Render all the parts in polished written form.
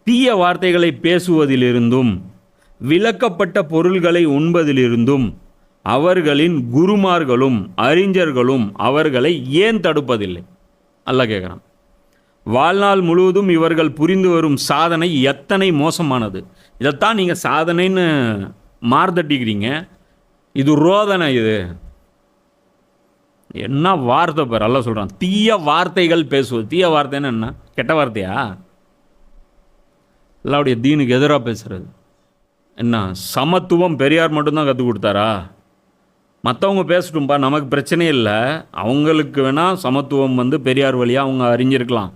தீய வார்த்தைகளை பேசுவதிலிருந்தும் விலக்கப்பட்ட பொருள்களை உண்பதிலிருந்தும் அவர்களின் குருமார்களும் அறிஞர்களும் அவர்களை ஏன் தடுப்பதில்லை? அல்லாஹ் கேட்குறான். வாழ்நாள் முழுவதும் இவர்கள் புரிந்து வரும் சாதனை எத்தனை மோசமானது. இதைத்தான் நீங்கள் சாதனைன்னு மார்தட்டிக்கிறீங்க. இது ரோதனை. இது என்ன வார்த்தை பேர் அல்லாஹ் சொல்கிறான். தீய வார்த்தைகள் பேசுவது. தீய வார்த்தைன்னு என்ன? கெட்ட வார்த்தையா? அல்லாஹ்வுடைய தீனுக்கு எதிராக பேசுகிறது. என்ன சமத்துவம் பெரியார் மட்டும்தான் கற்றுக் கொடுத்தாரா? மற்றவங்க பேசட்டும்பா, நமக்கு பிரச்சனையே இல்லை. அவங்களுக்கு வேணால் சமத்துவம் பெரியார் வழியாக அவங்க அறிஞ்சிருக்கலாம்.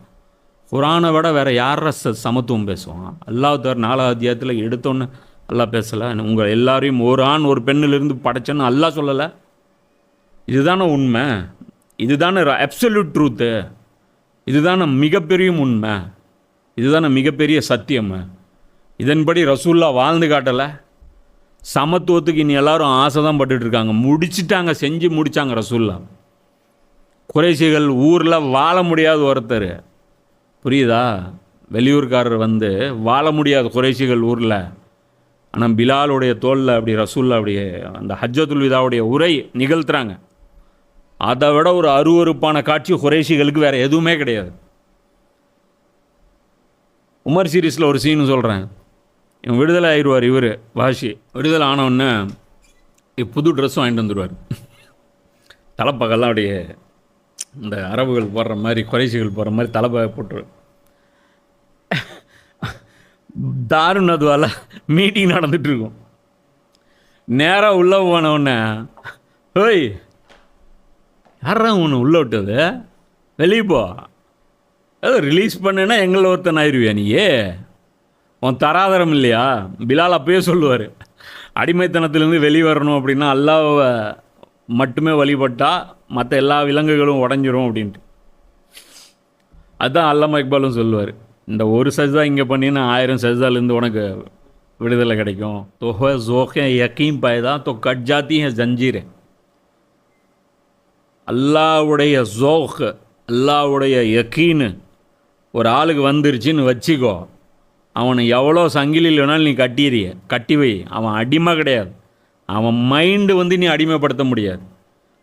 குரானை விட வேறு யார சமத்துவம் பேசுவான்? அல்லாஹ் தவிர 4வது அத்தியாயத்தில் எடுத்தோன்னு அல்லாஹ் பேசலை. உங்கள் எல்லாரையும் ஒரு ஆண் ஒரு பெண்ணிலிருந்து படைச்சேன்னு அல்லாஹ் சொல்லலை. இதுதானே உண்மை? இதுதானே அப்சல்யூட் ட்ரூத்து? இதுதானே மிகப்பெரிய உண்மை? இதுதானே மிகப்பெரிய சத்தியம்? இதன்படி ரசூல்லா வாழ்ந்து காட்டலை. சமத்துவத்துக்கு இனி எல்லாரும் ஆசை தான் பட்டுட்ருக்காங்க. முடிச்சிட்டாங்க, செஞ்சு முடித்தாங்க ரசூல்லா. குறைஷிகள் ஊரில் வாழ முடியாத ஒருத்தர், புரியுதா? வெளியூர்காரர் வாழ முடியாது குறைஷிகள் ஊரில். ஆனால் பிலாலுடைய தோளில் அப்படி ரசூல்லா அப்படியே அந்த ஹஜ்ஜத்துல் விதாவுடைய உரை நிகழ்த்துறாங்க. அதை விட ஒரு அருவருப்பான காட்சி குறைஷிகளுக்கு வேறு எதுவுமே கிடையாது. உமர் சீரீஸில் ஒரு சீனு சொல்கிறேன். இவன் விடுதலை ஆயிடுவார். இவர் வாஷி விடுதலை ஆனவுடனே புது ட்ரெஸ்ஸும் வாங்கிட்டு வந்துடுவார். தலைப்பகெல்லாம் அப்படியே இந்த அரபுகள் போடுற மாதிரி, குறைசிகள் போடுற மாதிரி தலைப்பகை போட்டுருவார். தாருணத்வால மீட்டிங் நடந்துகிட்ருக்கும். நேராக உள்ளே போனவுடனே, ஹோய் யாரா ஒன்று உள்ளே விட்டது, வெளியே போ, ஏதோ ரிலீஸ் பண்ணுன்னா எங்களை ஒருத்தன் ஆயிடுவியா நீயே? உன் தராதரம் இல்லையா? பிலால் அப்பயே சொல்லுவார், அடிமைத்தனத்திலேருந்து வெளியே வரணும் அப்படின்னா அல்லாஹ்வை மட்டுமே வழிபட்டால் மற்ற எல்லா விலங்குகளும் உடஞ்சிரும் அப்படின்ட்டு. அதுதான் அல்லாமா இக்பாலும் சொல்லுவார், இந்த ஒரு சஜ்தா இங்கே பண்ணினா 1000 சஜ்தாலேருந்து உனக்கு விடுதலை கிடைக்கும். தொஹ ஜோஹே யக்கீம் பாய்தா தோ கட் ஜாத்தி ஹே ஜஞ்சீர். அல்லாவுடைய ஜோஹ், அல்லாவுடைய யக்கீனு ஒரு ஆளுக்கு வந்துருச்சுன்னு வச்சுக்கோ, அவனை எவ்வளோ சங்கிலியில் வேணாலும் நீ கட்டி வை. அவன் அடிமை கிடையாது. அவன் மைண்டு நீ அடிமைப்படுத்த முடியாது.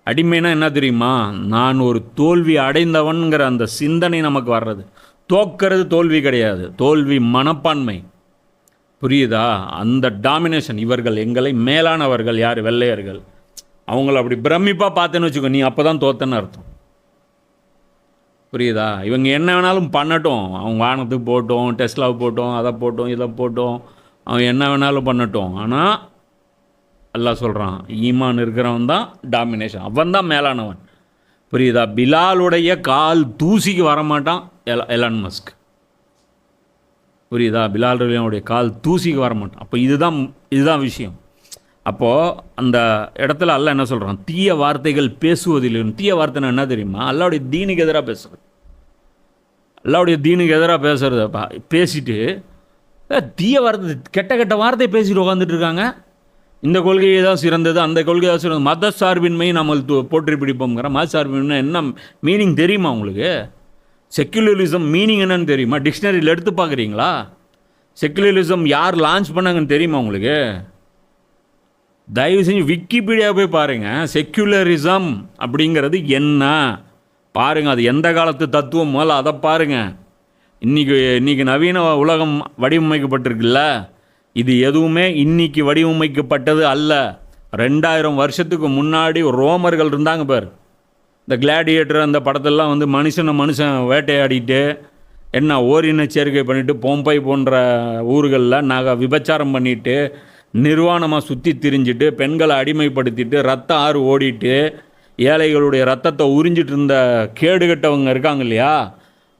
அடிமைனா என்ன தெரியுமா? நான் ஒரு தோல்வி அடைந்தவன்கிற அந்த சிந்தனை நமக்கு வர்றது. தோக்கிறது தோல்வி கிடையாது, தோல்வி மனப்பான்மை. புரியுதா? அந்த டாமினேஷன். இவர்கள் எங்களை மேலானவர்கள் யார்? வெள்ளையர்கள். அவங்கள அப்படி பிரமிப்பாக பார்த்தேன்னு வச்சுக்கோ, நீ அப்போ தான் தோத்தன்னு அர்த்தம். புரியுதா? இவங்க என்ன வேணாலும் பண்ணட்டும், அவங்க வானத்துக்கு போட்டோம், டெஸ்லாவுக்கு போட்டோம், அதை போட்டோம், இதை போட்டோம், அவன் என்ன வேணாலும் பண்ணட்டும். ஆனால் அல்லாஹ் சொல்கிறான், ஈமான் இருக்கிறவன் தான் டாமினேஷன், அவன் தான் மேலானவன். புரியுதா? பிலாலுடைய கால் தூசிக்கு வரமாட்டான் எலான் மஸ்க். புரியுதா? பிலால் ரலியல்லாஹுடைய கால் தூசிக்கு வரமாட்டான். அப்போ இதுதான் விஷயம். அப்போது அந்த இடத்துல அல்லாஹ் என்ன சொல்கிறான்? தீய வார்த்தைகள் பேசுவதில். தீய வார்த்தைன்னா என்ன தெரியுமா? அல்லாஹ்வுடைய தீனுக்கு எதிராக பேசுறது. அல்லாஹ்வுடைய தீனுக்கு எதிராக பேசுகிறத பேசிட்டு தீய வார்த்தை, கெட்ட வார்த்தை பேசிட்டு உட்காந்துட்டு இருக்காங்க. இந்த கொள்கையை தான் சிறந்தது, அந்த கொள்கை தான் சிறந்தது, மத சார்பின்மை நம்ம போற்றி பிடிப்போங்கிற. மத சார்பின்மை என்ன மீனிங் தெரியுமா உங்களுக்கு? செக்குலரிசம் மீனிங் என்னன்னு தெரியுமா? டிக்ஷனரியில் எடுத்து பார்க்குறீங்களா? செக்குலரிசம் யார் லான்ச் பண்ணாங்கன்னு தெரியுமா உங்களுக்கு? தயவு செஞ்சு விக்கிபீடியா போய் பாருங்கள். செக்குலரிசம் அப்படிங்கிறது என்ன பாருங்கள். அது எந்த காலத்து தத்துவம் முதல்ல அதை பாருங்கள். இன்றைக்கி நவீன உலகம் வடிவமைக்கப்பட்டிருக்குல்ல, இது எதுவுமே இன்றைக்கி வடிவமைக்கப்பட்டது அல்ல. 2000 வருஷத்துக்கு முன்னாடி ரோமர்கள் இருந்தாங்க பார். இந்த கிளாடியேட்டர் அந்த படத்தெல்லாம் மனுஷன் வேட்டையாடிட்டு என்ன ஓரின சேர்க்கை பண்ணிவிட்டு பொம்பை போன்ற ஊர்களில் விபச்சாரம் பண்ணிவிட்டு நிர்வாணமாக சுற்றி திரிஞ்சிட்டு பெண்களை அடிமைப்படுத்திட்டு ரத்த ஆறு ஓடிட்டு ஏழைகளுடைய ரத்தத்தை உறிஞ்சிட்டு இருந்த கேடுகட்டவங்க இருக்காங்க இல்லையா,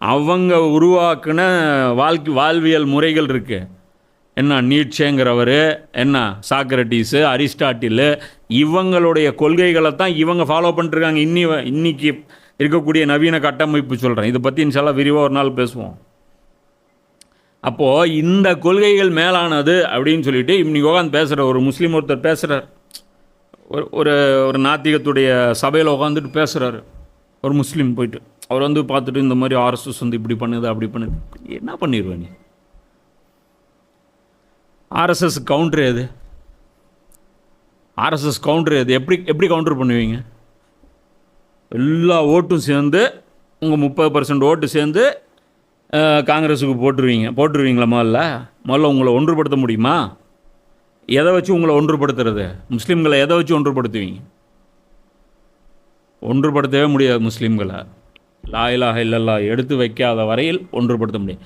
அவங்க உருவாக்குன வாழ்வியல் முறைகள் இருக்குது. என்ன நீட்சேங்கிறவர், என்ன சாக்ரட்டிஸு, அரிஸ்டாட்டிலு, இவங்களுடைய கொள்கைகளை தான் இவங்க ஃபாலோ பண்ணிட்டுருக்காங்க. இன்னைக்கு இருக்கக்கூடிய நவீன கட்டமைப்பு சொல்கிறேன். இதை பற்றி இன்ஷால்லா விரிவாக ஒரு நாள் பேசுவோம். அப்போது இந்த கொள்கைகள் மேலானது அப்படின்னு சொல்லிட்டு இன்னைக்கு உட்காந்து பேசுகிற ஒரு முஸ்லீம் ஒருத்தர் பேசுகிறார். ஒரு ஒரு நாத்திகத்துடைய சபையில் உட்காந்துட்டு பேசுகிறாரு ஒரு முஸ்லீம். போயிட்டு அவர் பார்த்துட்டு இந்த மாதிரி ஆர்எஸ்எஸ் இப்படி பண்ணுது அப்படி பண்ணுது. என்ன பண்ணிடுவேன் நீ? ஆர்எஸ்எஸ் கவுண்டர் எது? ஆர்எஸ்எஸ் கவுண்டர் எது? எப்படி எப்படி கவுண்டர் பண்ணுவீங்க? எல்லா ஓட்டும் சேர்ந்து உங்கள் 30% ஓட்டு சேர்ந்து காங்கிரஸுக்கு போட்டுருவீங்களா? முதல்ல உங்களை ஒன்றுபடுத்த முடியுமா? எதை வச்சு உங்களை ஒன்றுபடுத்துறது? முஸ்லீம்களை எதை வச்சு ஒன்றுபடுத்துவீங்க? ஒன்றுபடுத்தவே முடியாது முஸ்லீம்களை. லா இலாஹ இல்லல்லாஹ் எடுத்து வைக்காத வரையில் ஒன்றுபடுத்த முடியும்.